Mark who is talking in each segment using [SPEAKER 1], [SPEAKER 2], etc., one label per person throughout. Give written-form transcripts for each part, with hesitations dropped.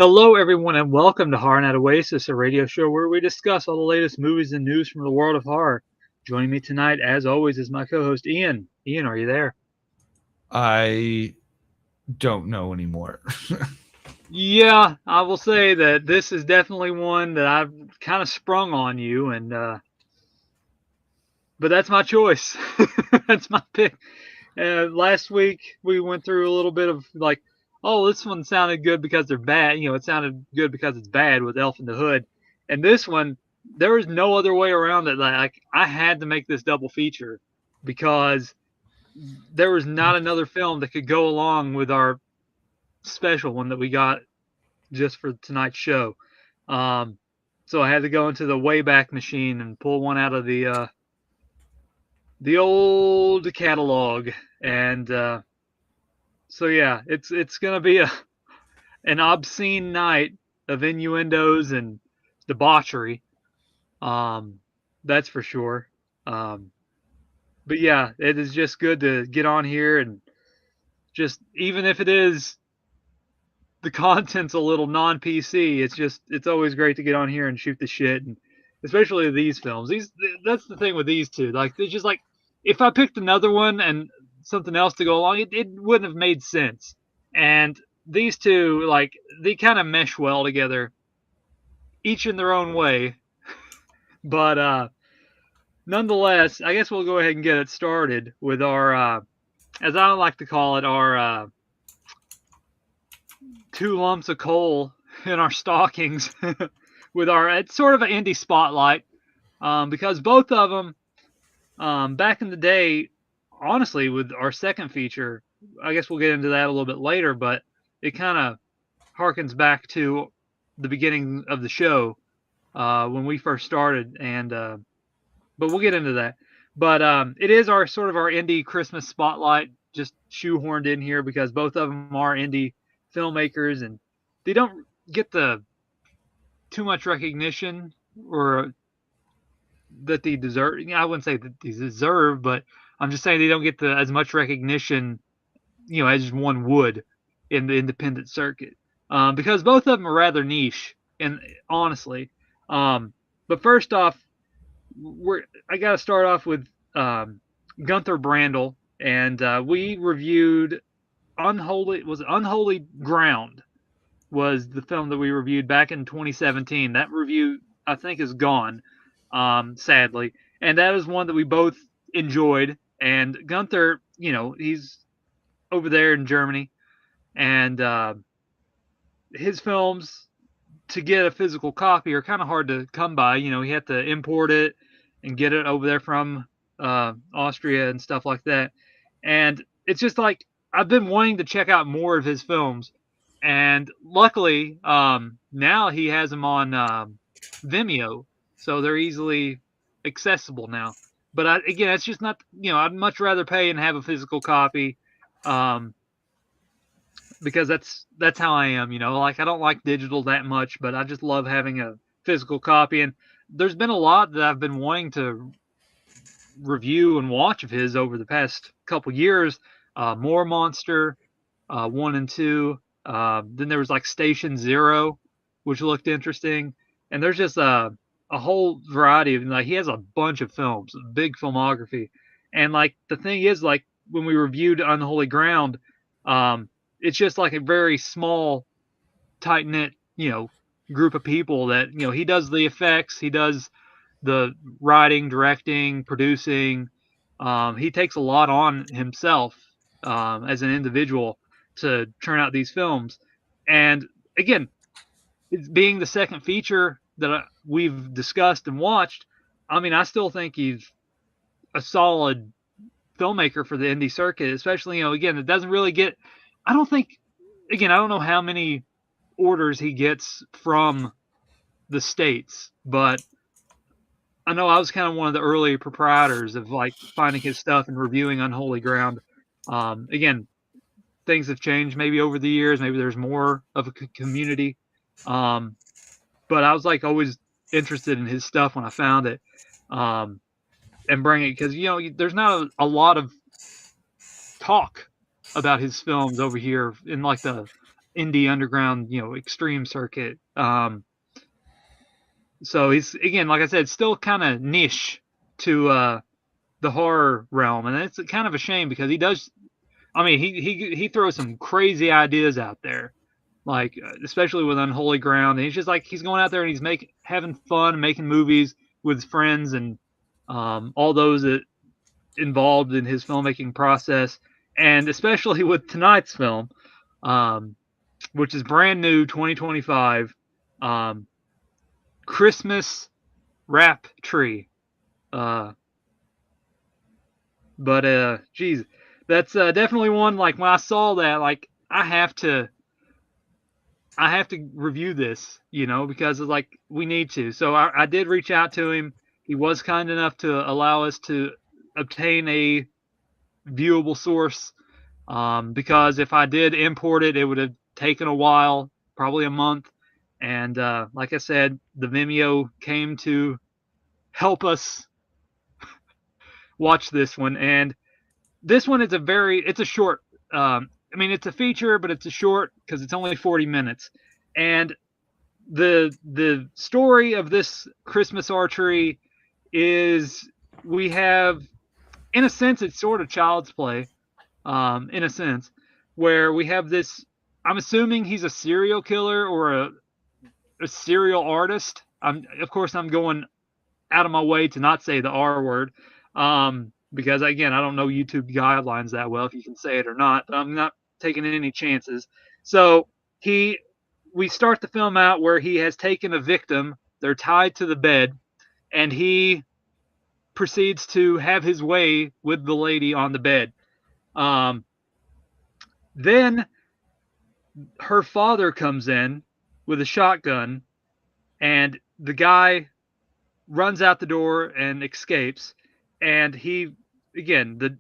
[SPEAKER 1] Hello, everyone, and welcome to Horror Night Oasis, a radio show where we discuss all the latest movies and news from the world of horror. Joining me tonight, as always, is my co-host Ian. Ian, are you there?
[SPEAKER 2] I don't know anymore.
[SPEAKER 1] Yeah, I will say that this is definitely one that I've kind of sprung on you, and but that's my choice. That's my pick. Last week we went through a little bit of like, oh, this one sounded good because they're bad. It sounded good because it's bad with Elf in the Hood, and this one there was no other way around it. Like I had to make this double feature because there was not another film that could go along with our special one that we got just for tonight's show. Um, so I had to go into the Wayback Machine and pull one out of the old catalog, and so yeah, it's gonna be an obscene night of innuendos and debauchery. Um, that's for sure. Um, but yeah, it is just good to get on here and just even if it is the content's a little non PC, it's always great to get on here and shoot the shit, and especially these films. That's the thing with these two. Like it's just like if I picked another one and something else to go along, it wouldn't have made sense. And these two, like they kind of mesh well together, each in their own way. But nonetheless, I guess we'll go ahead and get it started with our, as I like to call it, our two lumps of coal in our stockings with our it's sort of an indie spotlight because both of them back in the day, honestly, with our second feature, I guess we'll get into that a little bit later, but it kind of harkens back to the beginning of the show when we first started, and but we'll get into that. But it is our sort of our indie Christmas spotlight, just shoehorned in here because both of them are indie filmmakers, and they don't get the too much recognition or that they deserve. I wouldn't say that they deserve, but I'm just saying they don't get as much recognition, as one would in the independent circuit, because both of them are rather niche, and honestly. But first off, I got to start off with Gunther Brandl, and we reviewed Unholy Ground was the film that we reviewed back in 2017. That review I think is gone, sadly, and that is one that we both enjoyed. And Gunther, he's over there in Germany, and his films to get a physical copy are kind of hard to come by. He had to import it and get it over there from Austria and stuff like that. And it's just like I've been wanting to check out more of his films, and luckily now he has them on Vimeo, so they're easily accessible now. But again, it's just not. I'd much rather pay and have a physical copy. Um, because that's how I am. Like I don't like digital that much, but I just love having a physical copy. And there's been a lot that I've been wanting to review and watch of his over the past couple years. More Monster, 1 and 2. Then there was like Station Zero, which looked interesting. And there's just a whole variety of like he has a bunch of films, a big filmography. And like the thing is, like when we reviewed Unholy Ground, it's just like a very small, tight knit, group of people that he does the effects, he does the writing, directing, producing. He takes a lot on himself as an individual to turn out these films. And again, it's being the second feature that we've discussed and watched. I mean, I still think he's a solid filmmaker for the indie circuit, especially, again, it doesn't really get, I don't think, again, I don't know how many orders he gets from the States, but I know I was kind of one of the early proprietors of like finding his stuff and reviewing Unholy Ground. Again, things have changed maybe over the years. Maybe there's more of a community. Um, but I was like always interested in his stuff when I found it, and bring it because there's not a lot of talk about his films over here in like the indie underground, extreme circuit. So he's, again, like I said, still kind of niche to the horror realm, and it's kind of a shame because he does. I mean, he throws some crazy ideas out there, like especially with Unholy Ground. And he's just like he's going out there and he's having fun, making movies with his friends and all those that involved in his filmmaking process, and especially with tonight's film, um, which is brand new, 2025, Christmas Wrap Tree. Uh, geez, that's definitely one. Like when I saw that, like I have to review this, because it's like we need to. So I did reach out to him. He was kind enough to allow us to obtain a viewable source. Because if I did import it, it would have taken a while, probably a month. And like I said, the Vimeo came to help us watch this one. And this one is it's a short. I mean, it's a feature, but it's a short because it's only 40 minutes. And the story of this Christmas archery is we have, in a sense, it's sort of child's play, in a sense, where we have this. I'm assuming he's a serial killer or a serial artist. Of course, I'm going out of my way to not say the R word, because again, I don't know YouTube guidelines that well if you can say it or not. But I'm not taking any chances. So we start the film out where he has taken a victim. They're tied to the bed, and he proceeds to have his way with the lady on the bed. Then her father comes in with a shotgun, and the guy runs out the door and escapes. And he, again,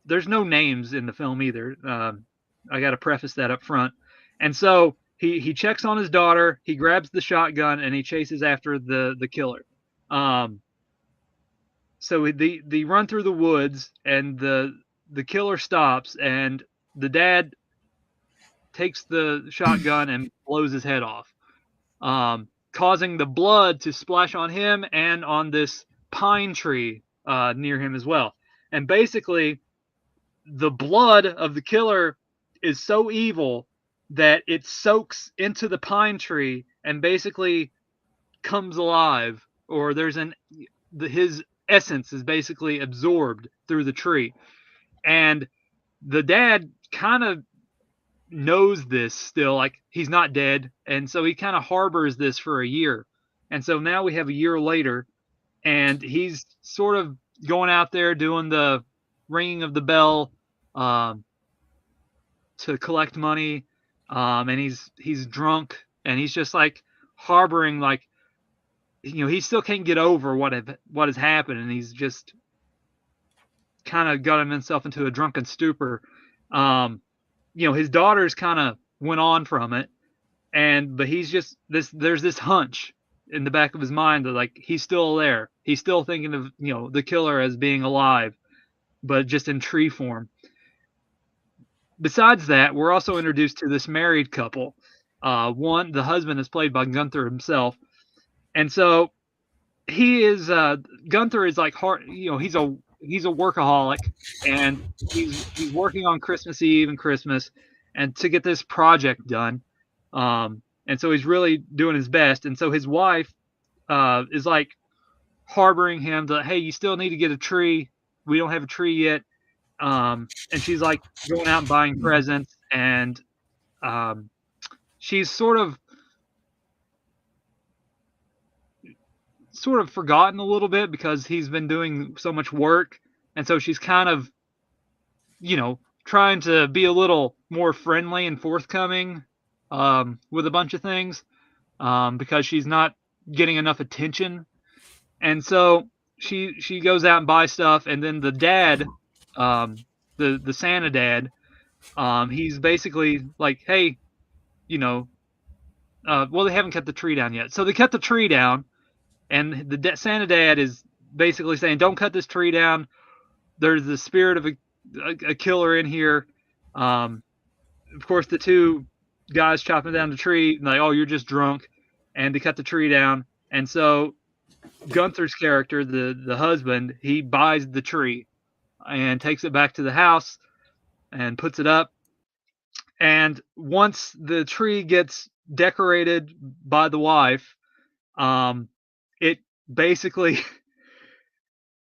[SPEAKER 1] there's no names in the film either. I got to preface that up front. And so he checks on his daughter, he grabs the shotgun, and he chases after the killer. So they run through the woods, and the killer stops, and the dad takes the shotgun and blows his head off, causing the blood to splash on him and on this pine tree near him as well. And basically, the blood of the killer is so evil that it soaks into the pine tree and basically comes alive, or his essence is basically absorbed through the tree. And the dad kind of knows this still, like he's not dead, and so he kind of harbors this for a year. And so now we have a year later, and he's sort of going out there doing the ringing of the bell, to collect money, and he's drunk, and he's just like harboring, like, he still can't get over what has happened, and he's just kind of gotten himself into a drunken stupor. His daughters kind of went on from it, but he's just there's this hunch in the back of his mind that, like, he's still there. He's still thinking of, the killer as being alive, but just in tree form. Besides that, we're also introduced to this married couple. The husband is played by Gunther himself. And so Gunther is like hard, he's a workaholic, and he's working on Christmas Eve and Christmas, and to get this project done. And so he's really doing his best. And so his wife is like harboring him to, hey, you still need to get a tree. We don't have a tree yet. And she's like going out and buying presents, and she's sort of forgotten a little bit because he's been doing so much work. And so she's kind of, trying to be a little more friendly and forthcoming with a bunch of things, because she's not getting enough attention. And so she goes out and buys stuff, and then the dad, the Santa dad, he's basically like, hey, well, they haven't cut the tree down yet. So they cut the tree down, and the Santa dad is basically saying, don't cut this tree down. There's the spirit of a killer in here. Of course, the two guys chopping down the tree, and like, oh, you're just drunk, and they cut the tree down. And so Gunther's character, the husband, he buys the tree and takes it back to the house and puts it up. And once the tree gets decorated by the wife, it basically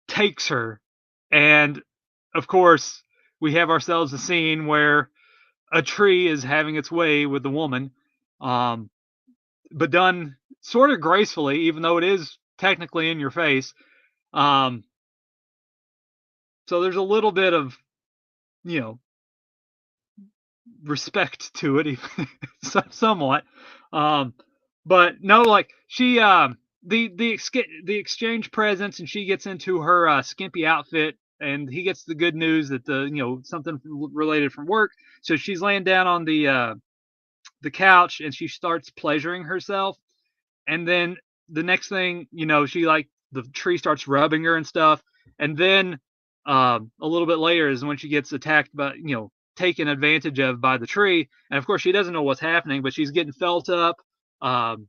[SPEAKER 1] takes her. And of course, we have ourselves a scene where a tree is having its way with the woman, um, but done sort of gracefully, even though it is technically in your face. Um, so there's a little bit of, you know, respect to it, somewhat. Um, but no, like she, the exchange presents, and she gets into her skimpy outfit, and he gets the good news that something related from work. So she's laying down on the couch, and she starts pleasuring herself. And then the next thing she like the tree starts rubbing her and stuff. And then a little bit later is when she gets attacked by taken advantage of by the tree. And of course she doesn't know what's happening, but she's getting felt up. um,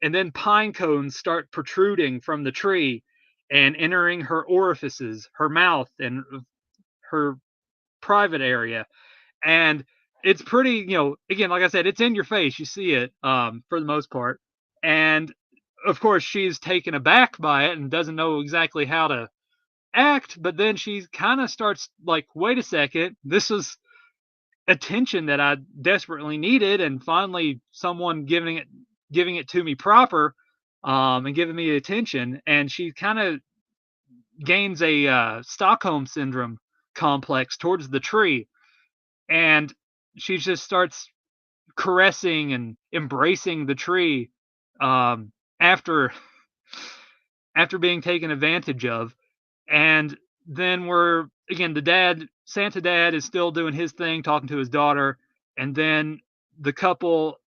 [SPEAKER 1] and then pine cones start protruding from the tree and entering her orifices, her mouth, and her private area. And it's pretty, again, like I said, it's in your face. You see it for the most part. And of course, she's taken aback by it and doesn't know exactly how to act. But then she kind of starts like, wait a second, this is attention that I desperately needed, and finally someone giving it to me proper, and giving me attention. And she kind of gains a Stockholm syndrome complex towards the tree, and she just starts caressing and embracing the tree, after being taken advantage of. And then we're again, the dad, Santa dad, is still doing his thing, talking to his daughter. And then the couple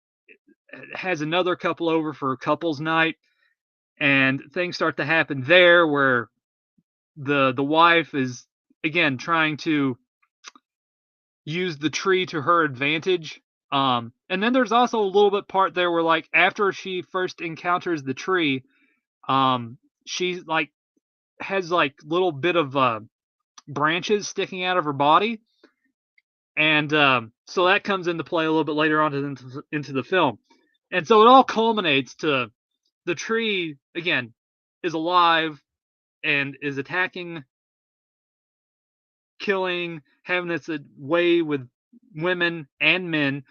[SPEAKER 1] has another couple over for couples night, and things start to happen there where the wife is again trying to use the tree to her advantage. And then there's also a little bit part there where, like, after she first encounters the tree, she like has like little bit of branches sticking out of her body. And so that comes into play a little bit later on into the film. And so it all culminates to the tree again is alive and is attacking, killing, having its way with women and men.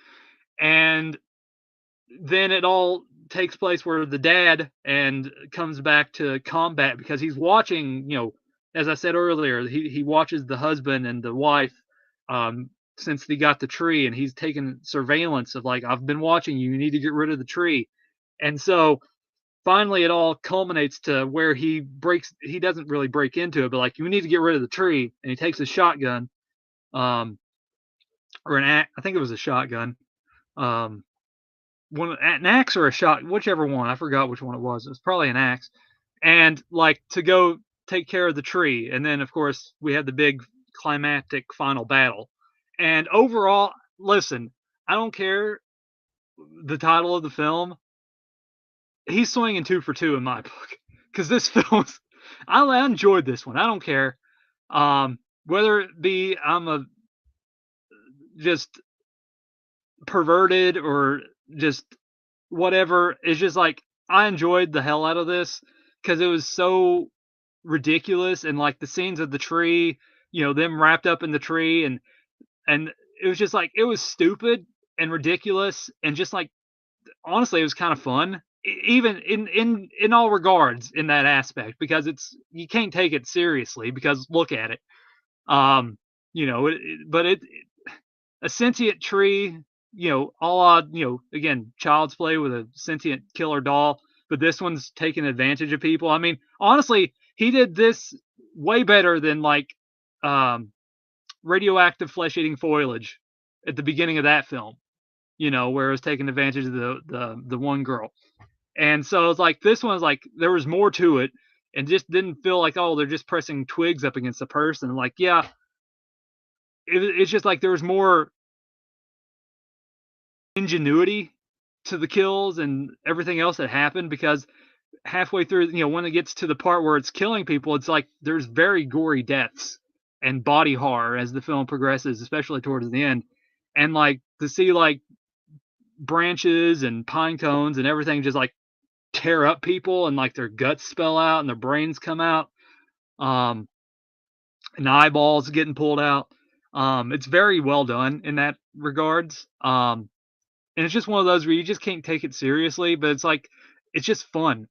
[SPEAKER 1] And then it all takes place where the dad and comes back to combat because he's watching, as I said earlier, he watches the husband and the wife, since they got the tree, and he's taking surveillance of, like, I've been watching you, you need to get rid of the tree. And so finally it all culminates to where he doesn't really break into it, but like, you need to get rid of the tree. And he takes a shotgun, um, or I think it was a shotgun, um, an axe or a shot, whichever one. I forgot which one it was. It was probably an axe. And like to go take care of the tree. And then of course we have the big climactic final battle. And overall, listen, I don't care the title of the film. He's swinging 2 for 2 in my book because this film, I enjoyed this one. I don't care, whether it be I'm a just perverted or just whatever. It's just like I enjoyed the hell out of this because it was so ridiculous. And like the scenes of the tree, them wrapped up in the tree, and it was just like it was stupid and ridiculous, and just like honestly it was kind of fun, even in all regards in that aspect, because you can't take it seriously because look at it. But a sentient tree, all again, child's play with a sentient killer doll, but this one's taking advantage of people. I mean, honestly, he did this way better than like radioactive flesh-eating foliage at the beginning of that film, where it was taking advantage of the one girl. And so it's like this one's like there was more to it, and just didn't feel like, oh, they're just pressing twigs up against a person. Like, yeah, it's just like there was more ingenuity to the kills and everything else that happened, because halfway through, when it gets to the part where it's killing people, it's like there's very gory deaths and body horror as the film progresses, especially towards the end. And like to see like branches and pine cones and everything just like tear up people and like their guts spill out and their brains come out, um, and eyeballs getting pulled out. It's very well done in that regards. And it's just one of those where you just can't take it seriously, but it's like it's just fun.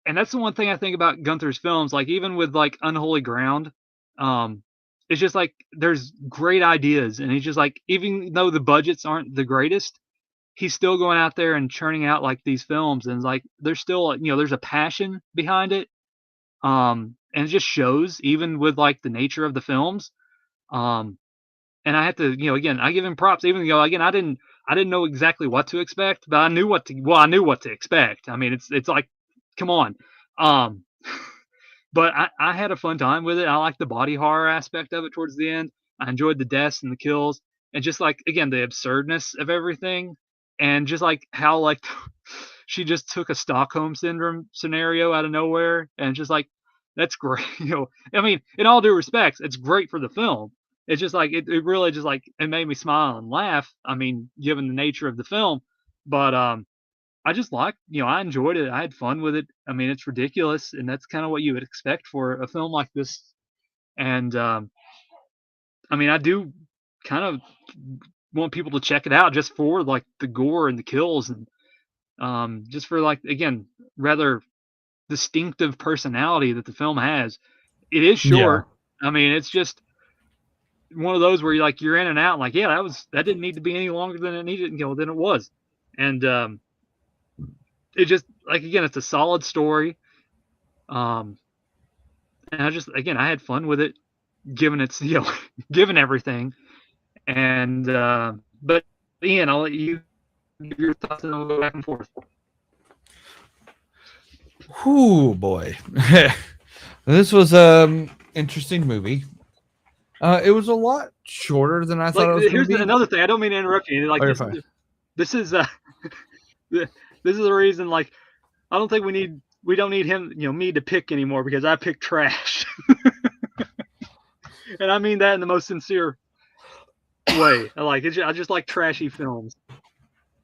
[SPEAKER 1] And that's the one thing I think about Gunther's films, like even with like Unholy Ground, um, it's just like there's great ideas, and he's just like, even though the budgets aren't the greatest, he's still going out there and churning out like these films, and like there's still there's a passion behind it, and it just shows even with like the nature of the films. Um, and I have to, again, I give him props, even though again I didn't know exactly what to expect, but I knew what to expect. I mean, it's like, come on. Um, but I had a fun time with it. I liked the body horror aspect of it towards the end. I enjoyed the deaths and the kills, and just like again the absurdness of everything, and just like how like she just took a Stockholm syndrome scenario out of nowhere, and just like that's great. I mean, in all due respects, it's great for the film. It's just like it really just like it made me smile and laugh. I mean, given the nature of the film, but I just like, I enjoyed it. I had fun with it. I mean, it's ridiculous, and that's kind of what you would expect for a film like this. And I mean, I do kind of want people to check it out just for like the gore and the kills, and just for like again rather distinctive personality that the film has. It is
[SPEAKER 2] Yeah.
[SPEAKER 1] short. I mean, it's just one of those where you're in and out. Like, yeah, that didn't need to be any longer than it needed, than it was. And it just like again, it's a solid story. Um, and I had fun with it, given its given everything. And but Ian, I'll let you give your thoughts, and I'll go back and forth.
[SPEAKER 2] Whoo boy. This was interesting movie. It was a lot shorter than I thought
[SPEAKER 1] Like,
[SPEAKER 2] it was going to
[SPEAKER 1] here's
[SPEAKER 2] be.
[SPEAKER 1] another thing. I don't mean to interrupt you. Like
[SPEAKER 2] Oh, you're fine.
[SPEAKER 1] this is this is the reason. Like, I don't think we don't need him, me to pick anymore, because I pick trash. And I mean that in the most sincere way. I just like trashy films.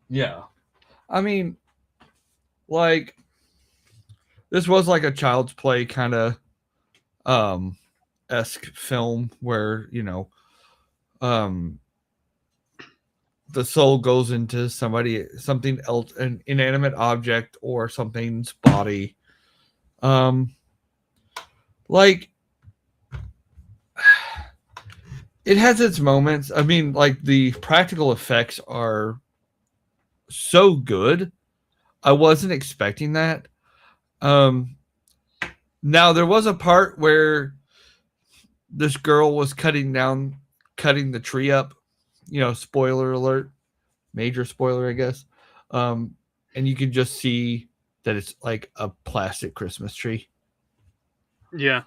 [SPEAKER 2] Yeah. I mean, like, this was like a Child's Play kind of esque film where, um the soul goes into something else, an inanimate object or something's body. Like, it has its moments. I mean, like, the practical effects are so good. I wasn't expecting that. Now there was a part where this girl was cutting the tree up. Spoiler alert, major spoiler, I guess. And you can just see that it's like a plastic Christmas tree.
[SPEAKER 1] Yeah.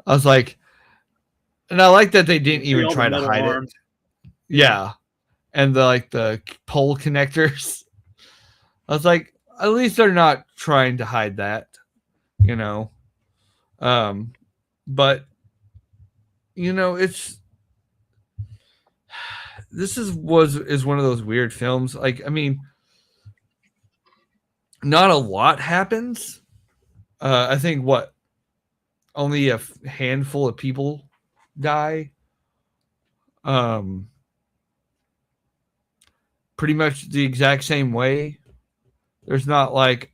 [SPEAKER 2] I was like, and I like that they didn't
[SPEAKER 1] See
[SPEAKER 2] even
[SPEAKER 1] all the
[SPEAKER 2] try to
[SPEAKER 1] metal
[SPEAKER 2] hide it.
[SPEAKER 1] arms.
[SPEAKER 2] Yeah. And the pole connectors. I was like, at least they're not trying to hide that, you know. But it's is one of those weird films. Like, I mean, not a lot happens. I think only a handful of people die. Um, Pretty much the exact same way. There's not like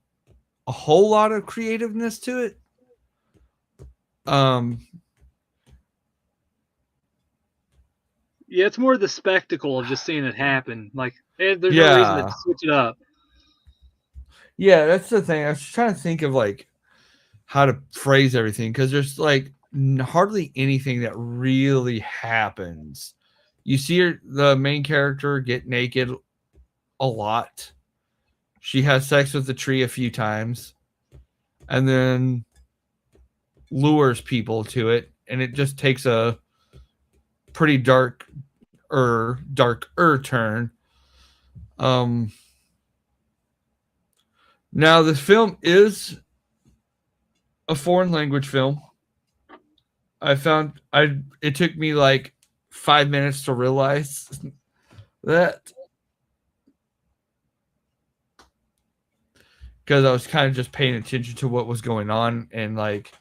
[SPEAKER 2] a whole lot of creativeness to it.
[SPEAKER 1] Yeah, it's more the spectacle of just seeing it happen. Like, there's no reason to
[SPEAKER 2] Yeah,
[SPEAKER 1] switch it up.
[SPEAKER 2] yeah, that's the thing. I was trying to think of like how to phrase everything, because there's like hardly anything that really happens. You see the main character get naked a lot. She has sex with the tree a few times, and then lures people to it, and it just takes a pretty darker turn. Um, Now this film is a foreign language film. It took me like 5 minutes to realize that, because I was kind of just paying attention to what was going on, and like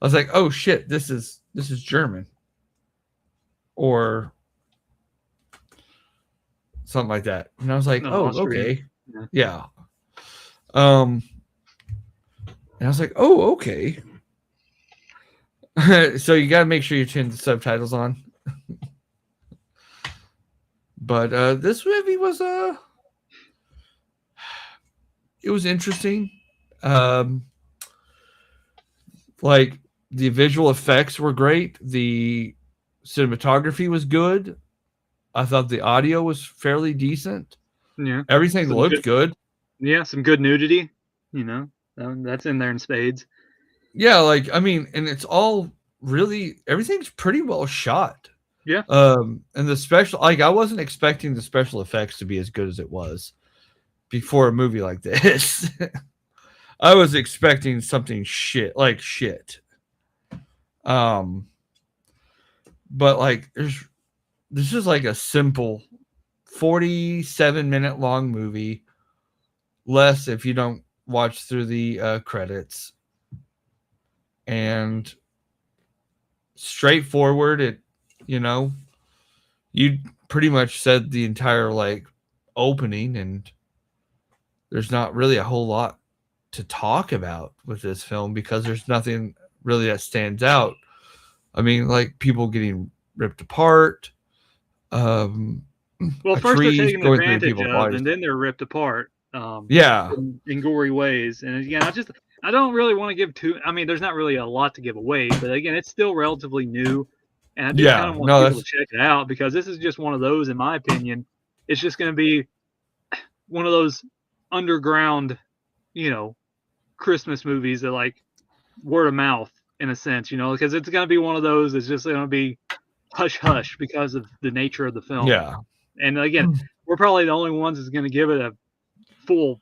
[SPEAKER 2] I was like, oh shit, this is German or something like that. And I was like,
[SPEAKER 1] No,
[SPEAKER 2] oh,
[SPEAKER 1] Austrian.
[SPEAKER 2] okay.
[SPEAKER 1] Yeah.
[SPEAKER 2] Yeah. And I was like, oh, okay. So you got to make sure you turn the subtitles on. But this movie was it was interesting. Um, like the visual effects were great. The cinematography was good. I thought the audio was fairly decent.
[SPEAKER 1] Yeah.
[SPEAKER 2] Everything
[SPEAKER 1] Some
[SPEAKER 2] looked good.
[SPEAKER 1] Yeah, some good nudity. You know, that's in there in spades.
[SPEAKER 2] Yeah, like I mean, and it's all really everything's pretty well shot.
[SPEAKER 1] Yeah.
[SPEAKER 2] And the special, like I wasn't expecting the special effects to be as good as it was before a movie like this. I was expecting something like shit. But like this is like a simple 47-minute long movie, less if you don't watch through the credits, and straightforward. You pretty much said the entire like opening, and there's not really a whole lot to talk about with this film because there's nothing really that stands out. I mean, like people getting ripped apart,
[SPEAKER 1] Well,
[SPEAKER 2] a
[SPEAKER 1] first they're
[SPEAKER 2] tree
[SPEAKER 1] taken
[SPEAKER 2] going through
[SPEAKER 1] advantage
[SPEAKER 2] people's
[SPEAKER 1] of,
[SPEAKER 2] bodies.
[SPEAKER 1] and then they're ripped apart.
[SPEAKER 2] Yeah,
[SPEAKER 1] In gory ways. And again, I don't really want to give too. I mean, there's not really a lot to give away, but again, it's still relatively new, and I do kind
[SPEAKER 2] yeah.
[SPEAKER 1] of want
[SPEAKER 2] No,
[SPEAKER 1] people to
[SPEAKER 2] that's
[SPEAKER 1] check it out because this is just one of those, in my opinion. It's just going to be one of those underground, you know, Christmas movies that like word of mouth in a sense, you know, because it's going to be one of those. It's just going to be hush hush because of the nature of the film.
[SPEAKER 2] yeah,
[SPEAKER 1] And again, we're probably the only ones that's going to give it a full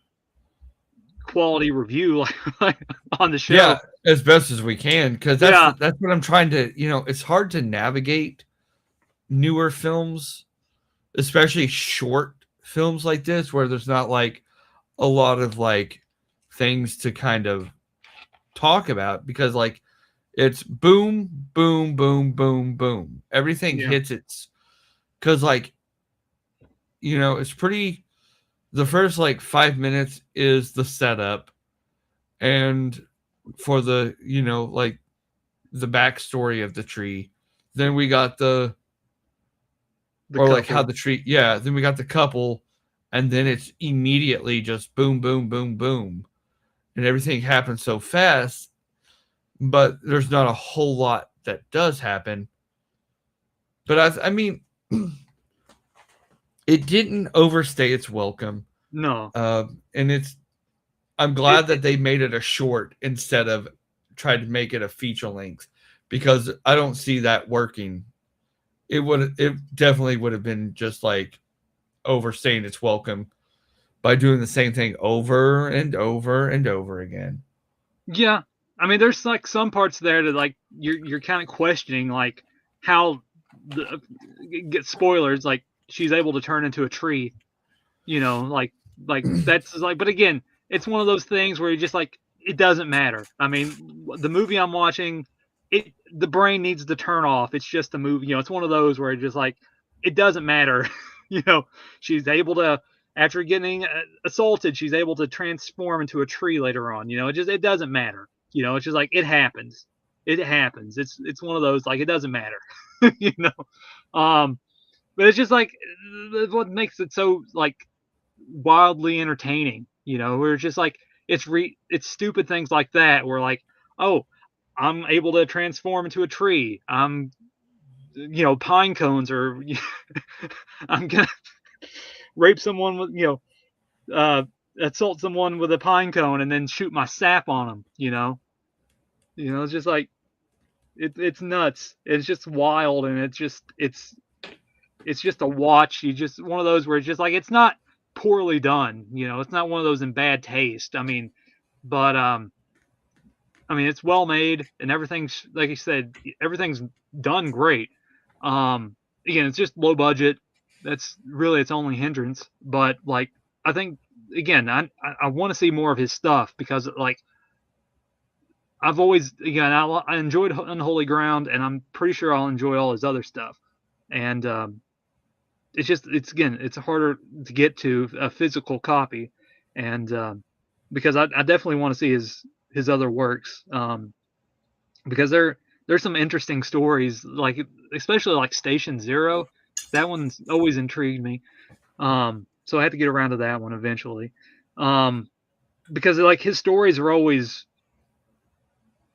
[SPEAKER 1] quality review like on the
[SPEAKER 2] yeah.
[SPEAKER 1] show.
[SPEAKER 2] As best as we can, because
[SPEAKER 1] Yeah,
[SPEAKER 2] that's what I'm trying to. It's hard to navigate newer films, especially short films like this, where there's not like a lot of like things to kind of talk about, because like it's boom, boom, boom, boom, boom. Everything
[SPEAKER 1] yeah,
[SPEAKER 2] hits its, because like it's pretty. The first like 5 minutes is the setup, and for the like the backstory of the tree. Then we got
[SPEAKER 1] the
[SPEAKER 2] or like how
[SPEAKER 1] couple.
[SPEAKER 2] the tree. Yeah. Then we got the couple, and then it's immediately just boom, boom, boom, boom, and everything happens so fast. But there's not a whole lot that does happen. But I mean, it didn't overstay its welcome.
[SPEAKER 1] No,
[SPEAKER 2] And I'm
[SPEAKER 1] it,
[SPEAKER 2] glad that they made it a short instead of tried to make it a feature length, because I don't see that working. It definitely would have been just like overstaying its welcome by doing the same thing over and over and over again.
[SPEAKER 1] yeah. I mean, there's like some parts there that like you're kind of questioning like how the get spoilers like she's able to turn into a tree. You know, like that's like. But again, it's one of those things where you just like it doesn't matter. I mean, the movie I'm watching, the brain needs to turn off. It's just a movie. You know, it's one of those where it just like it doesn't matter. You know, she's able to after getting assaulted, she's able to transform into a tree later on. You know, it doesn't matter. You know, it's just like it happens. It happens. It's one of those like it doesn't matter. You know, but it's just like what makes it so like wildly entertaining. You know, we're just like it's stupid things like that. We're like, oh, I'm able to transform into a tree. I'm pine cones, or I'm gonna rape someone with assault someone with a pine cone and then shoot my sap on them. It's just like it's nuts. It's just wild, and it's just a watch. You just one of those where it's just like it's not poorly done. You know, it's not one of those in bad taste. I mean, but I mean, it's well made and everything's like you said, everything's done great. Again, it's just low budget. That's really its only hindrance. But like, I think again, I want to see more of his stuff because like I've always again I enjoyed Unholy Ground, and I'm pretty sure I'll enjoy all his other stuff. And it's again it's harder to get to a physical copy, and because I definitely want to see his other works, because there's some interesting stories, like especially like Station Zero. That one's always intrigued me. So I had to get around to that one eventually, because like his stories are always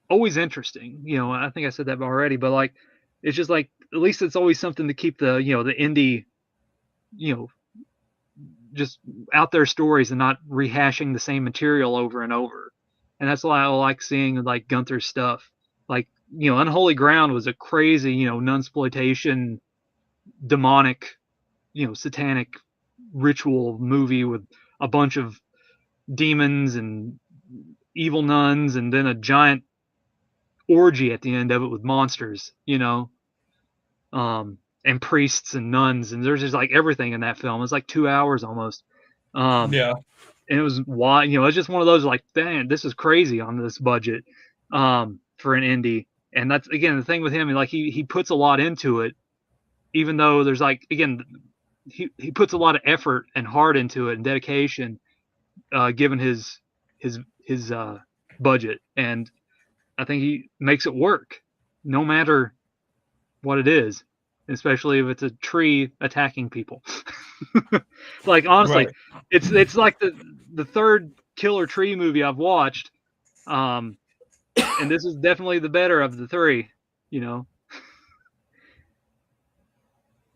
[SPEAKER 1] interesting. You know, I think I said that already, but like it's just like at least it's always something to keep the the indie, you know, just out there stories and not rehashing the same material over and over. And that's why I like seeing like Gunther's stuff. Like, Unholy Ground was a crazy, nunsploitation, demonic, satanic ritual movie with a bunch of demons and evil nuns, and then a giant orgy at the end of it with monsters, and priests and nuns, and there's just like everything in that film. It's like 2 hours almost.
[SPEAKER 2] Yeah.
[SPEAKER 1] And it was why, it's just one of those like, dang, this is crazy on this budget, for an indie. And that's again the thing with him, like he puts a lot into it, even though there's like again he puts a lot of effort and heart into it and dedication, given his budget, and I think he makes it work, no matter what it is, especially if it's a tree attacking people. Like honestly,
[SPEAKER 2] Right.
[SPEAKER 1] it's like the third killer tree movie I've watched, and this is definitely the better of the three. You know,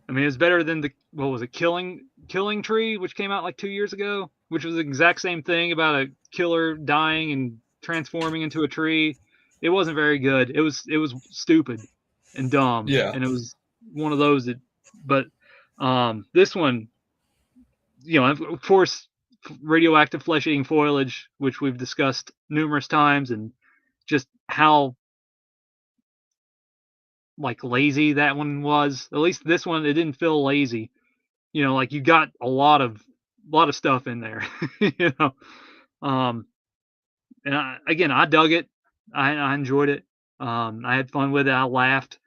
[SPEAKER 1] I mean, it's better than the what was it, Killing Tree, which came out like 2 years ago, which was the exact same thing about a killer dying and transforming into a tree. It wasn't very good. It was stupid and dumb,
[SPEAKER 2] Yeah.
[SPEAKER 1] and it was one of those that. But this one, of course, radioactive flesh-eating foliage, which we've discussed numerous times, and just how like lazy that one was. At least this one, it didn't feel lazy. Like you got a lot of stuff in there. you know, um, and I dug it. I enjoyed it. I had fun with it. I laughed.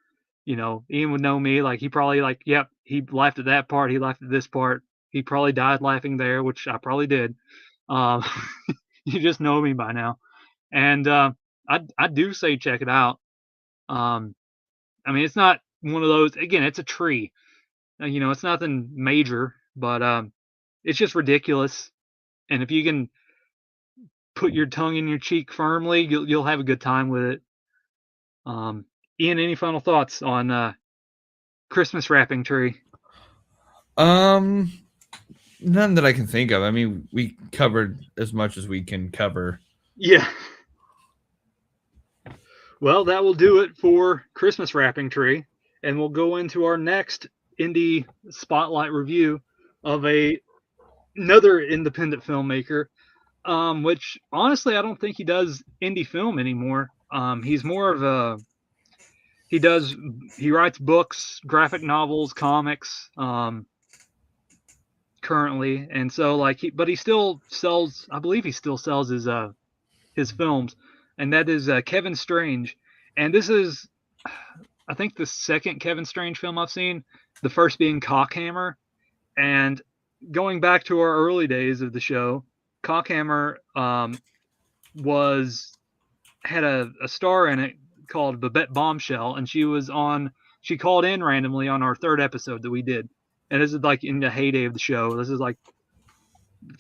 [SPEAKER 1] Ian would know me. Like he probably like, yep, he laughed at that part. He laughed at this part. He probably died laughing there, which I probably did. Um, you just know me by now, and I do say check it out. Um, I mean, it's not one of those. Again, it's a tree. It's nothing major, but it's just ridiculous. And if you can put your tongue in your cheek firmly, you'll have a good time with it. Um, Ian, any final thoughts on Christmas Wrapping Tree?
[SPEAKER 2] Um, None that I can think of. I mean, we covered as much as we can cover.
[SPEAKER 1] Yeah. Well, that will do it for Christmas Wrapping Tree, and we'll go into our next indie spotlight review of another independent filmmaker, which honestly I don't think he does indie film anymore. He's more of a he writes books, graphic novels, comics, currently, and so like but he still sells. I believe he still sells his films, and that is Kevin Strange. And this is, I think, the second Kevin Strange film I've seen. The first being Cockhammer, and going back to our early days of the show, Cockhammer was had a star in it called Babette Bombshell, and she called in randomly on our third episode that we did, and this is like in the heyday of the show. This is like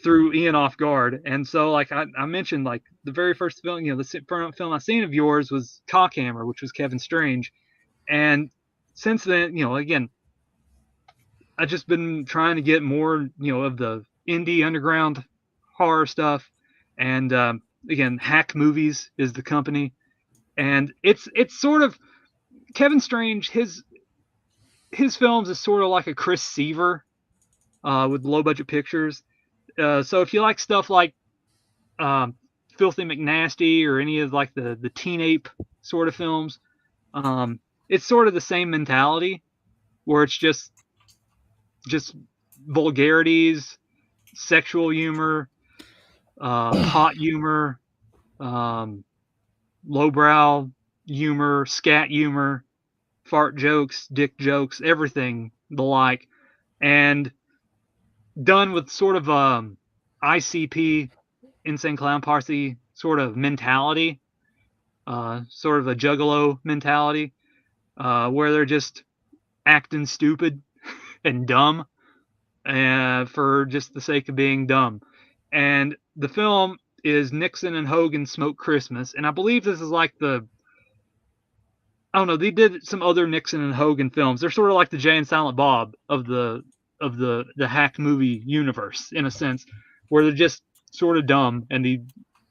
[SPEAKER 1] threw Ian off guard, and so like I mentioned, like the very first film, the film I seen of yours was Cockhammer, which was Kevin Strange, and since then, again, I've just been trying to get more, of the indie underground horror stuff, and again, Hack Movies is the company, and it's sort of Kevin Strange. His films is sort of like a Chris Seaver, with low budget pictures. So if you like stuff like um, Filthy McNasty or any of like the teen ape sort of films, it's sort of the same mentality where it's just vulgarities, sexual humor, pot humor, um, lowbrow humor, scat humor, fart jokes, dick jokes, everything the like, and done with sort of ICP, insane clown posse sort of mentality, sort of a juggalo mentality, where they're just acting stupid and dumb for just the sake of being dumb. And the film is Nixon and Hogan Smoke Christmas, and I believe this is like I don't know, they did some other Nixon and Hogan films. They're sort of like the Jay and Silent Bob of the hack movie universe in a sense, where they're just sort of dumb and they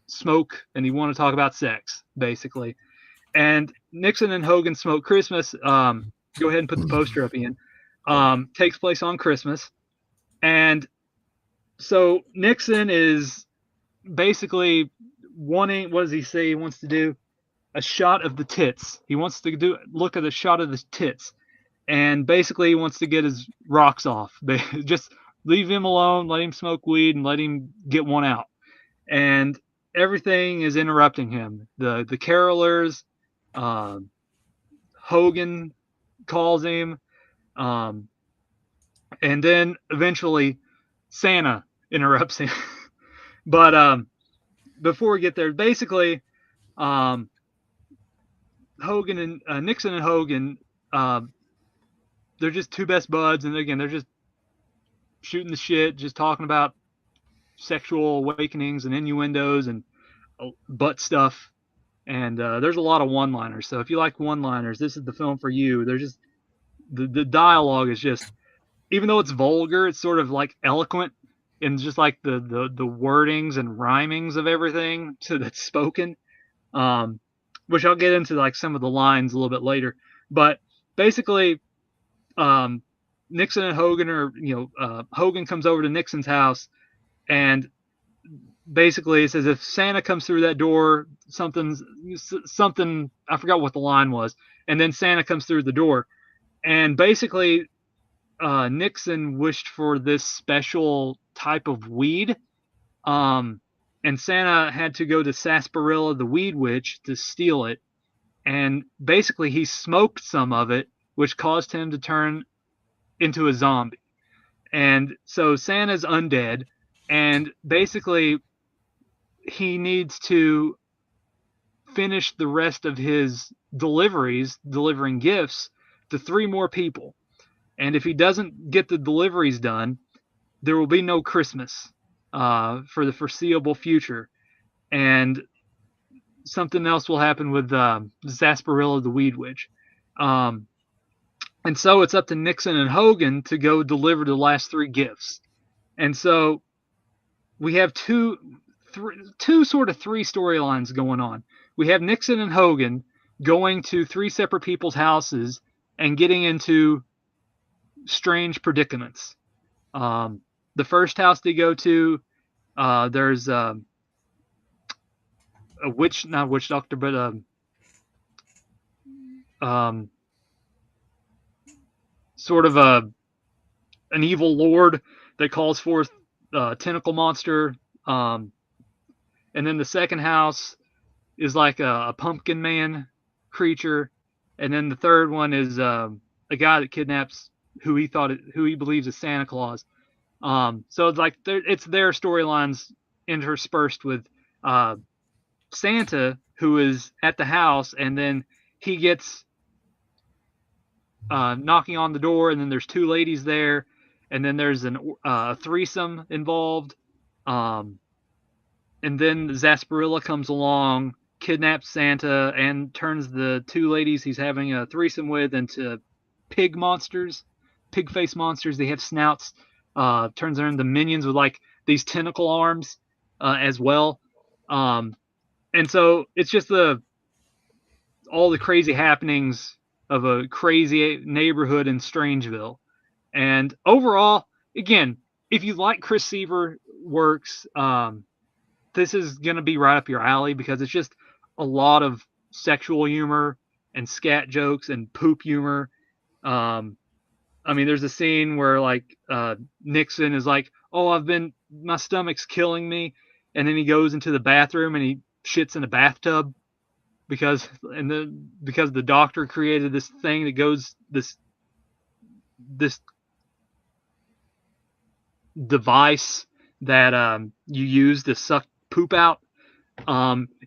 [SPEAKER 1] smoke and they want to talk about sex basically. And Nixon and Hogan Smoke Christmas. Go ahead and put the poster up, Ian. Takes place on Christmas, and so Nixon is basically wanting. What does he say he wants to do? A shot of the tits. He wants to look at a shot of the tits, and basically he wants to get his rocks off. Just leave him alone, let him smoke weed, and let him get one out. And everything is interrupting him. The carolers, Hogan calls him, um, and then eventually Santa interrupts him. But before we get there, basically, Hogan and Nixon and Hogan, they're just two best buds, and again, they're just shooting the shit, just talking about sexual awakenings and innuendos and butt stuff. And there's a lot of one-liners. So if you like one-liners, this is the film for you. There's just the dialogue is just, even though it's vulgar, it's sort of like eloquent and just like the wordings and rhymings of everything that's spoken. Which I'll get into like some of the lines a little bit later. But basically, Nixon and Hogan Hogan comes over to Nixon's house, and basically it says if Santa comes through that door, something I forgot what the line was, and then Santa comes through the door, and basically Nixon wished for this special type of weed, and Santa had to go to Sarsaparilla the weed witch to steal it, and basically he smoked some of it, which caused him to turn into a zombie. And so Santa's undead, and basically he needs to finish the rest of his delivering gifts to 3 more people. And if he doesn't get the deliveries done, there will be no Christmas for the foreseeable future. And something else will happen with Sarsaparilla the Weed Witch. And so it's up to Nixon and Hogan to go deliver the last 3 gifts. And so we have two sort of 3 storylines going on. We have Nixon and Hogan going to 3 separate people's houses and getting into strange predicaments. The first house they go to, there's a witch, not a witch doctor, but sort of an evil lord that calls forth a tentacle monster. And then the second house is like a pumpkin man creature. And then the third one is a guy that kidnaps who he believes is Santa Claus. So it's like it's their storylines interspersed with Santa, who is at the house, and then he gets knocking on the door, and then there's 2 ladies there, and then there's a threesome involved, and then Sarsaparilla comes along, kidnaps Santa, and turns the 2 ladies he's having a threesome with into pig face monsters. They have snouts. Turns them into minions with like these tentacle arms as well. And so it's just all the crazy happenings of a crazy neighborhood in Strangeville. And overall, again, if you like Chris Seaver, works. This is gonna be right up your alley because it's just a lot of sexual humor and scat jokes and poop humor. Um, I mean, there's a scene where like Nixon is like, "Oh, my stomach's killing me," and then he goes into the bathroom and he shits in a bathtub because the doctor created this thing that goes this device that you use to suck poop out.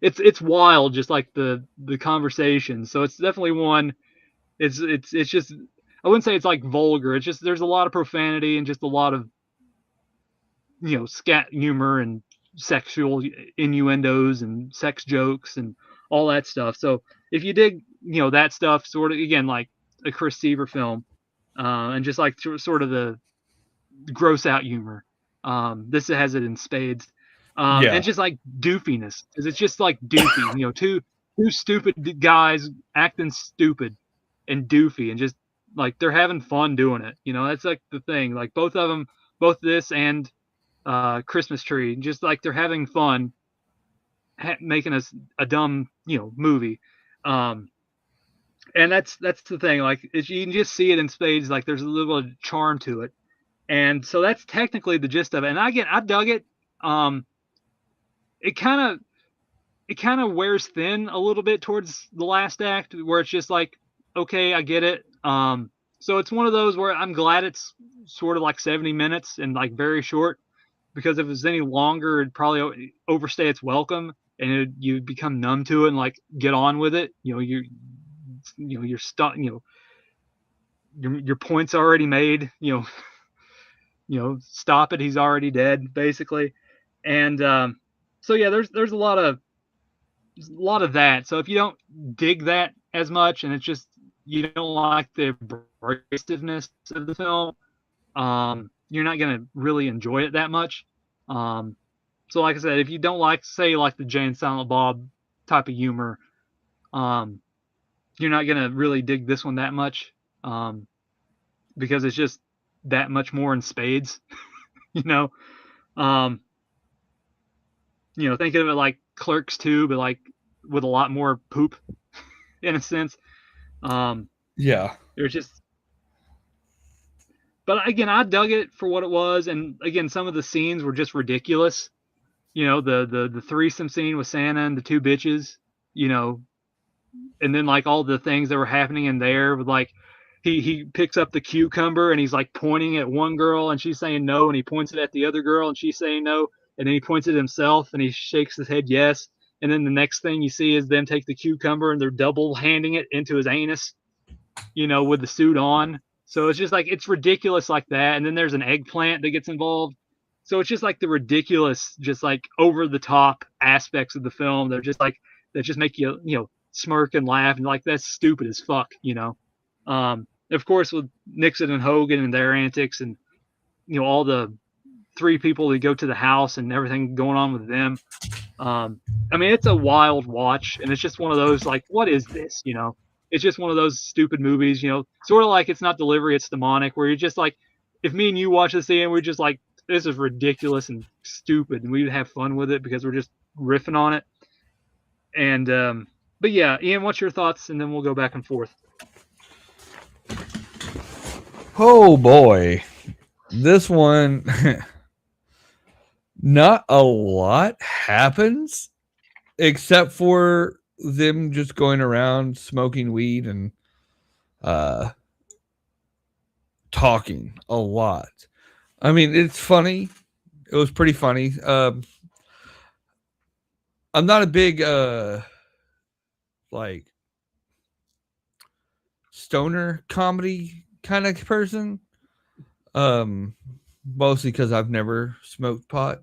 [SPEAKER 1] It's wild, just like the conversation. So it's definitely one. It's just, I wouldn't say it's like vulgar. It's just there's a lot of profanity and just a lot of scat humor and sexual innuendos and sex jokes and all that stuff. So if you dig that stuff, sort of again like a Chris Seaver film, and just like sort of the gross out humor, this has it in spades. And just like doofiness, because it's just like doofy. Two stupid guys acting stupid and doofy, and just like they're having fun doing it. That's like the thing. Like both of them, both this and Christmas Tree, just like they're having fun making us a dumb movie. And that's the thing. Like you can just see it in spades. Like there's a little charm to it, and so that's technically the gist of it. And I dug it. It kind of wears thin a little bit towards the last act, where it's just like, okay, I get it. So it's one of those where I'm glad it's sort of like 70 minutes and like very short, because if it was any longer, it'd probably overstay its welcome, and you'd become numb to it and like get on with it. You're stuck. Your point's already made. Stop it. He's already dead, basically. And so yeah, there's a lot of that. So if you don't dig that as much, and it's just you don't like the abrasiveness of the film, you're not gonna really enjoy it that much. So like I said, if you don't like, say, like the Jay and Silent Bob type of humor, you're not gonna really dig this one that much, because it's just that much more in spades. you know, um, think of it like Clerks 2, but like with a lot more poop, in a sense. There's just, but again, I dug it for what it was, and again, some of the scenes were just ridiculous. The threesome scene with Santa and the two bitches, and then like all the things that were happening in there with like he picks up the cucumber and he's like pointing at one girl and she's saying no, and he points it at the other girl and she's saying no, and then he points it himself and he shakes his head yes, and then the next thing you see is them take the cucumber and they're double handing it into his anus, with the suit on. So it's just like, it's ridiculous like that. And then there's an eggplant that gets involved. So it's just like the ridiculous, just like over the top aspects of the film. They're just like, that just make you, smirk and laugh and like, that's stupid as fuck, Of course, with Nixon and Hogan and their antics and, all the three people that go to the house and everything going on with them. I mean, it's a wild watch, and it's just one of those like, what is this? It's just one of those stupid movies, sort of like It's Not Delivery, It's Demonic, where you're just like, if me and you watch this scene, we're just like, this is ridiculous and stupid, and we'd have fun with it because we're just riffing on it. And but yeah, Ian, what's your thoughts? And then we'll go back and forth.
[SPEAKER 2] Oh boy, this one. Not a lot happens except for them just going around smoking weed and talking a lot. I mean, it's funny. It was pretty funny. I'm not a big like stoner comedy kind of person. Mostly because I've never smoked pot.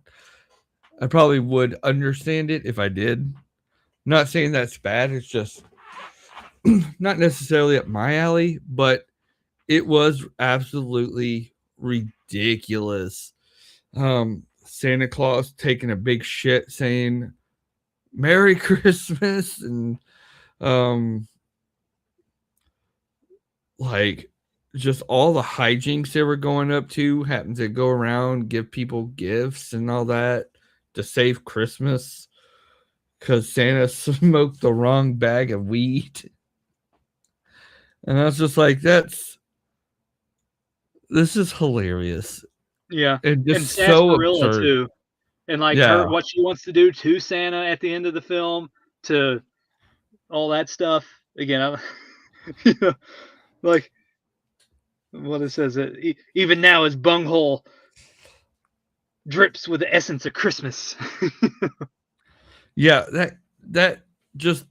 [SPEAKER 2] I probably would understand it if I did. I'm not saying that's bad. It's just not necessarily up my alley, but it was absolutely ridiculous. Santa Claus taking a big shit saying Merry Christmas and like just all the hijinks they were going up to, happened to go around, give people gifts and all that to save Christmas because Santa smoked the wrong bag of weed. And I was just like, this is hilarious.
[SPEAKER 1] Yeah,
[SPEAKER 2] And
[SPEAKER 1] and
[SPEAKER 2] just so
[SPEAKER 1] sarsaparilla
[SPEAKER 2] absurd.
[SPEAKER 1] too, and like
[SPEAKER 2] Yeah.
[SPEAKER 1] her what she wants to do to Santa at the end of the film, to all that stuff. Again, you know, like what it says, even now his bunghole drips with the essence of Christmas.
[SPEAKER 2] Yeah, that just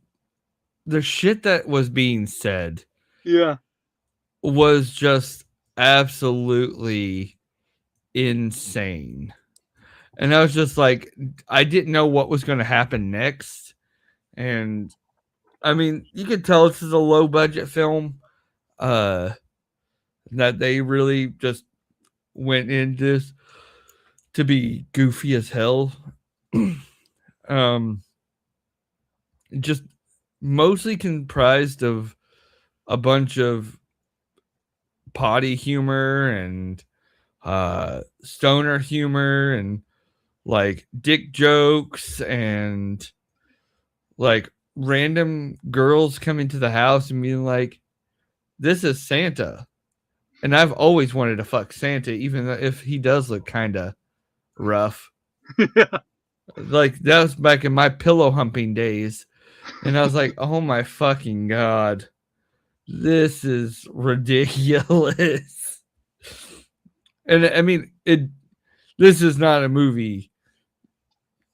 [SPEAKER 2] the shit that was being said
[SPEAKER 1] Yeah,
[SPEAKER 2] was just absolutely insane. And I was just like, I didn't know what was going to happen next. And I mean, you could tell this is a low budget film. That they really just went in this to be goofy as hell. um, just mostly comprised of a bunch of potty humor and stoner humor and like dick jokes and like random girls coming to the house and being like, "This is Santa," and I've always wanted to fuck Santa, even though if he does look kind of rough.
[SPEAKER 1] yeah,
[SPEAKER 2] Like that was back in my pillow humping days, and I was like, "Oh my fucking god, this is ridiculous." And I mean, it. This is not a movie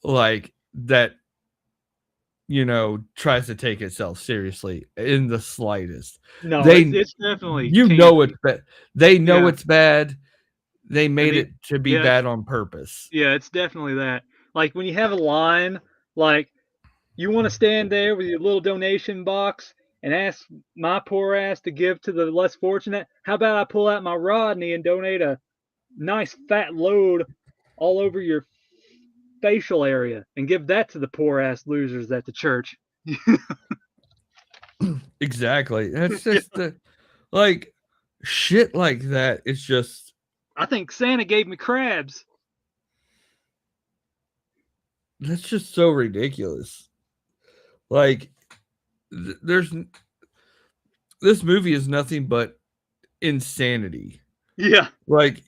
[SPEAKER 2] like that, tries to take itself seriously in the slightest.
[SPEAKER 1] no,
[SPEAKER 2] They,
[SPEAKER 1] it's definitely
[SPEAKER 2] you know, it's
[SPEAKER 1] campy.
[SPEAKER 2] bad. They know
[SPEAKER 1] Yeah,
[SPEAKER 2] it's bad. They
[SPEAKER 1] and
[SPEAKER 2] made
[SPEAKER 1] the
[SPEAKER 2] it to be
[SPEAKER 1] yeah,
[SPEAKER 2] bad on purpose.
[SPEAKER 1] yeah, it's definitely that. Like when you have a line like, "You want to stand there with your little donation box and ask my poor ass to give to the less fortunate? How about I pull out my Rodney and donate a nice fat load all over your facial area and give that to the poor ass losers at the church?"
[SPEAKER 2] Exactly. That's
[SPEAKER 1] Yeah.
[SPEAKER 2] just like shit like that. It's just
[SPEAKER 1] I think Santa gave me crabs.
[SPEAKER 2] that's just so ridiculous. Like there's this movie is nothing but insanity.
[SPEAKER 1] Yeah.
[SPEAKER 2] Like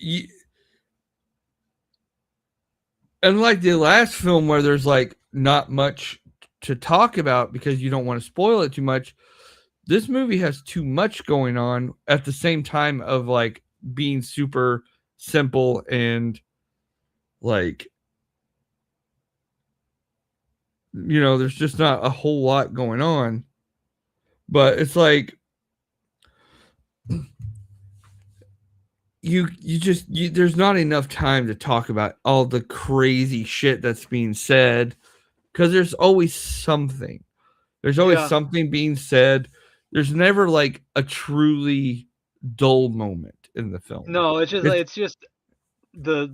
[SPEAKER 2] unlike the last film where there's like not much to talk about because you don't want to spoil it too much, this movie has too much going on at the same time of like being super simple and like there's just not a whole lot going on, but it's like there's not enough time to talk about all the crazy shit that's being said because there's always something. There's always
[SPEAKER 1] Yeah.
[SPEAKER 2] something being said. There's never like a truly dull moment in the film.
[SPEAKER 1] No,
[SPEAKER 2] It's
[SPEAKER 1] it's just the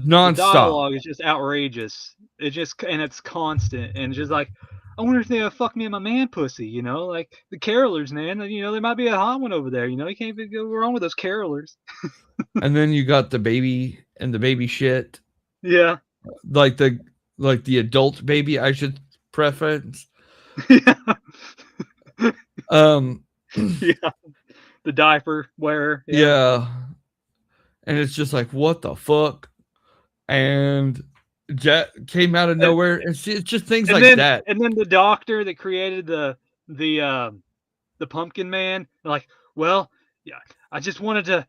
[SPEAKER 2] nonstop.
[SPEAKER 1] dialogue is just outrageous. It just and it's constant and just like, I wonder if they'll fuck me in my man pussy, like the carolers, man. There might be a hot one over there. You can't go wrong with those carolers.
[SPEAKER 2] And then you got the baby and the baby shit.
[SPEAKER 1] Yeah.
[SPEAKER 2] Like the adult baby, I should preference.
[SPEAKER 1] Yeah.
[SPEAKER 2] Um
[SPEAKER 1] Yeah. The diaper wearer. Yeah.
[SPEAKER 2] yeah. And it's just like, what the fuck? And Jet came out of
[SPEAKER 1] And,
[SPEAKER 2] nowhere. And it's just things
[SPEAKER 1] and
[SPEAKER 2] like
[SPEAKER 1] then
[SPEAKER 2] that.
[SPEAKER 1] and then the doctor that created the pumpkin man, like, well, yeah, I just wanted to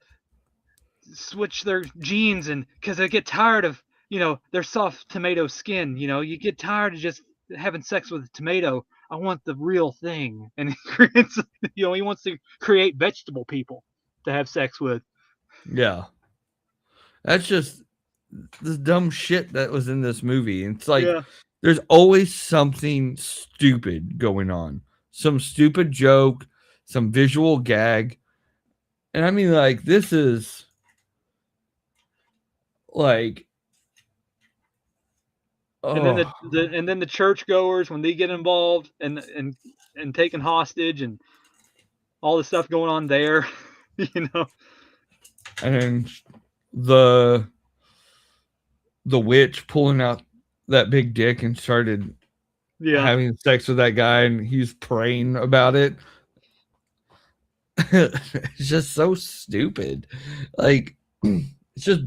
[SPEAKER 1] switch their genes, and because they get tired of their soft tomato skin. You get tired of just having sex with a tomato. I want the real thing. And he creates, he wants to create vegetable people to have sex with.
[SPEAKER 2] Yeah. That's just the dumb shit that was in this movie. And it's like
[SPEAKER 1] Yeah.
[SPEAKER 2] there's always something stupid going on. Some stupid joke, some visual gag. And I mean, like, this is like,
[SPEAKER 1] And then
[SPEAKER 2] oh,
[SPEAKER 1] the churchgoers, when they get involved and taken hostage and all the stuff going on there. you know?
[SPEAKER 2] And the witch pulling out that big dick and started
[SPEAKER 1] Yeah.
[SPEAKER 2] having sex with that guy, and he's praying about it. It's just so stupid. Like, it's just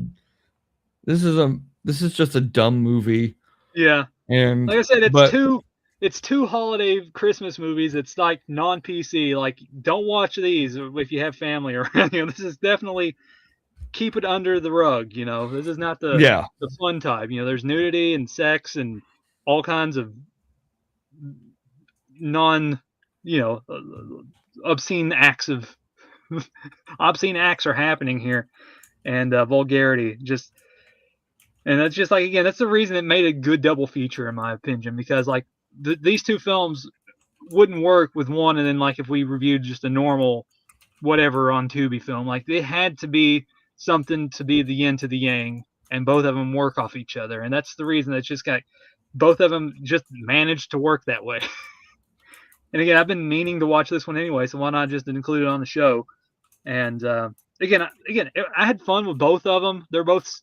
[SPEAKER 2] this is just a dumb movie.
[SPEAKER 1] Yeah.
[SPEAKER 2] And
[SPEAKER 1] Like I said,
[SPEAKER 2] but
[SPEAKER 1] it's two holiday Christmas movies. It's like non-PC. Like, don't watch these if you have family around. This is definitely keep it under the rug. This is not
[SPEAKER 2] yeah,
[SPEAKER 1] the fun type. There's nudity and sex and all kinds of non, you know, obscene acts of obscene acts are happening here, and vulgarity. And that's just like, again, that's the reason it made a good double feature in my opinion, because like these two films wouldn't work with one, and then like if we reviewed just a normal whatever on Tubi film, like they had to be something to be the yin to the yang, and both of them work off each other, and that's the reason it's just got both of them just managed to work that way. And again, I've been meaning to watch this one anyway, so why not just include it on the show? And again, I had fun with both of them. They're both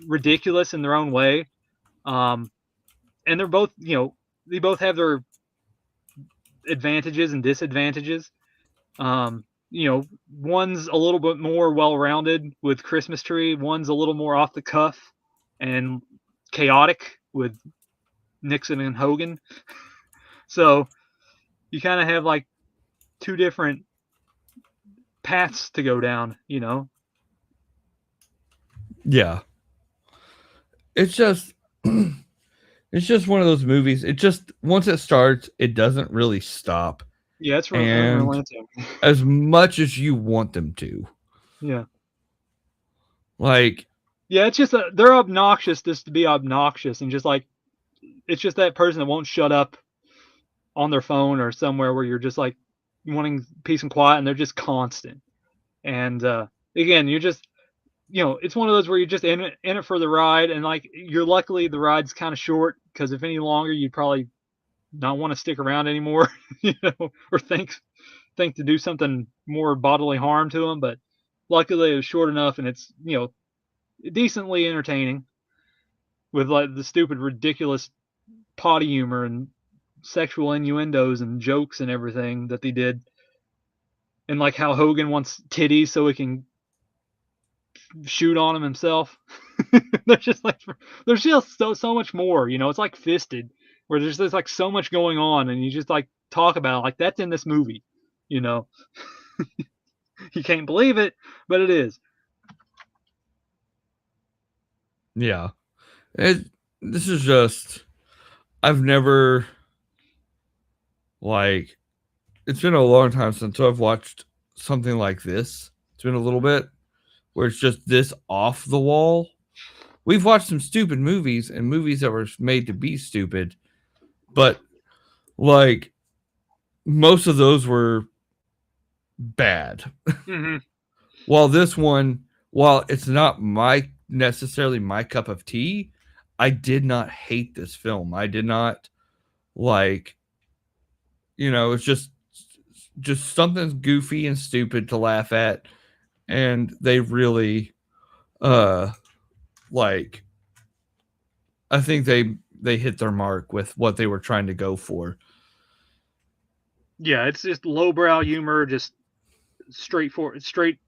[SPEAKER 1] ridiculous in their own way, and they're both, they both have their advantages and disadvantages. One's a little bit more well-rounded with Christmas Tree. One's a little more off the cuff and chaotic with Nixon and Hogan. So you kind of have like two different paths to go down.
[SPEAKER 2] yeah. It's just it's just one of those movies. It just once it starts, it doesn't really stop.
[SPEAKER 1] Yeah, it's
[SPEAKER 2] And
[SPEAKER 1] unrelenting.
[SPEAKER 2] as much as you want them to.
[SPEAKER 1] Yeah.
[SPEAKER 2] Like,
[SPEAKER 1] Yeah, it's just they're obnoxious just to be obnoxious, and just like it's just that person that won't shut up on their phone or somewhere where you're just like wanting peace and quiet, and they're just constant. And again, you're just it's one of those where you're just in it for the ride, and like you're luckily the ride's kind of short, because if any longer you'd probably not want to stick around anymore, or think to do something more bodily harm to them. But luckily it was short enough, and it's decently entertaining with like the stupid ridiculous potty humor and sexual innuendos and jokes and everything that they did, and like how Hogan wants titties so he can shoot on him himself. There's just so much more. It's like Fisted, where there's like so much going on, and you just like talk about it like that's in this movie. You can't believe it, but it is.
[SPEAKER 2] yeah. This is just I've never like it's been a long time since I've watched something like this. It's been a little bit where it's just this off the wall. We've watched some stupid movies and movies that were made to be stupid, but like most of those were bad.
[SPEAKER 1] Mm-hmm.
[SPEAKER 2] While this one, while it's not necessarily my cup of tea, I did not hate this film. I did not like, it's just something goofy and stupid to laugh at, and they really like I think they hit their mark with what they were trying to go for.
[SPEAKER 1] Yeah, it's just lowbrow humor, just straightforward, straight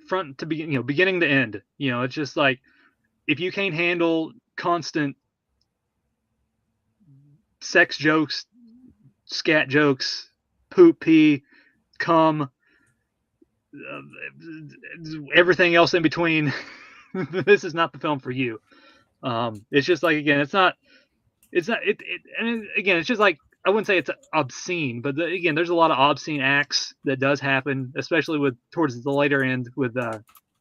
[SPEAKER 1] front to begin, beginning to end. It's just like if you can't handle constant sex jokes, scat jokes, poop, pee, cum, everything else in between, this is not the film for you. It's just like, again, and again, it's just like, I wouldn't say it's obscene, but again, there's a lot of obscene acts that does happen, especially towards the later end with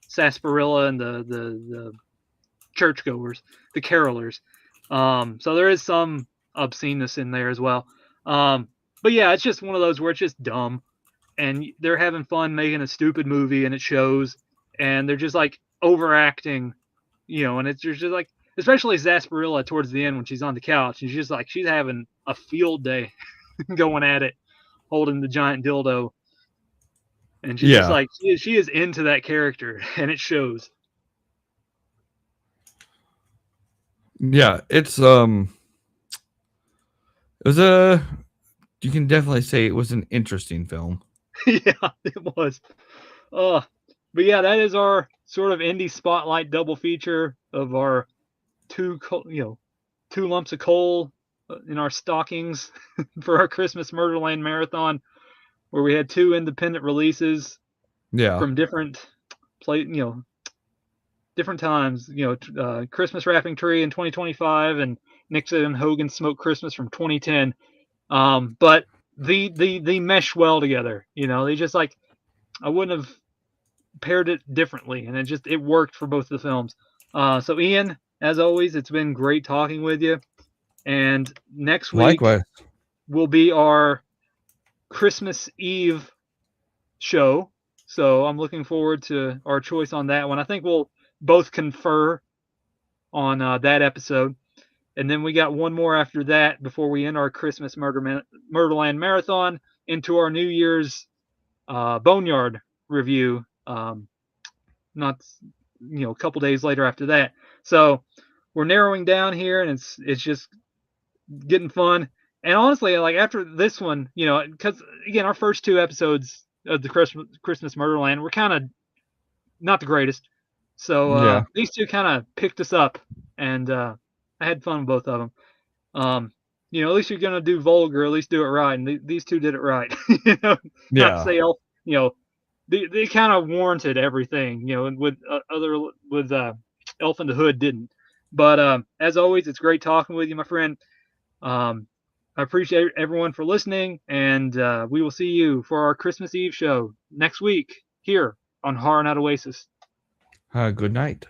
[SPEAKER 1] sarsaparilla and the churchgoers, the carolers. So there is some obsceneness in there as well. But yeah, it's just one of those where it's just dumb, and they're having fun making a stupid movie, and it shows, and they're just like overacting, and it's just like, especially sarsaparilla towards the end when she's on the couch, and she's having a field day going at it, holding the giant dildo. and she's just
[SPEAKER 2] Yeah.
[SPEAKER 1] like she is into that character, and it shows.
[SPEAKER 2] Yeah, it was you can definitely say it was an interesting film.
[SPEAKER 1] Yeah, it was. Uh, but yeah, that is our sort of indie spotlight double feature of our two lumps of coal in our stockings for our Christmas Murderland marathon, where we had two independent releases
[SPEAKER 2] Yeah.
[SPEAKER 1] from different times. Christmas Wrapping Tree in 2025 and Nixon and Hogan Smoked Christmas from 2010. But they mesh well together. They just like I wouldn't have paired it differently, and it worked for both of the films. So Ian, as always, it's been great talking with you. And next week
[SPEAKER 2] Likewise.
[SPEAKER 1] will be our Christmas Eve show. So I'm looking forward to our choice on that one. I think we'll both confer on that episode. And then we got one more after that before we end our Christmas Murderland marathon into our New Year's Boneyard review. Not a couple days later after that. So we're narrowing down here, and it's just getting fun. And honestly, like after this one, because again, our first two episodes of the Christmas Murderland were kind of not the greatest. So
[SPEAKER 2] Yeah.
[SPEAKER 1] these two kind of picked us up, and I had fun with both of them. At least you're gonna do vulgar, at least do it right, and these two did it right. Not to
[SPEAKER 2] Yeah.
[SPEAKER 1] say elf, they kind of warranted everything, with Elf in the Hood didn't. But as always, it's great talking with you, my friend. I appreciate everyone for listening, and we will see you for our Christmas Eve show next week here on Horror Night Oasis.
[SPEAKER 2] Good night.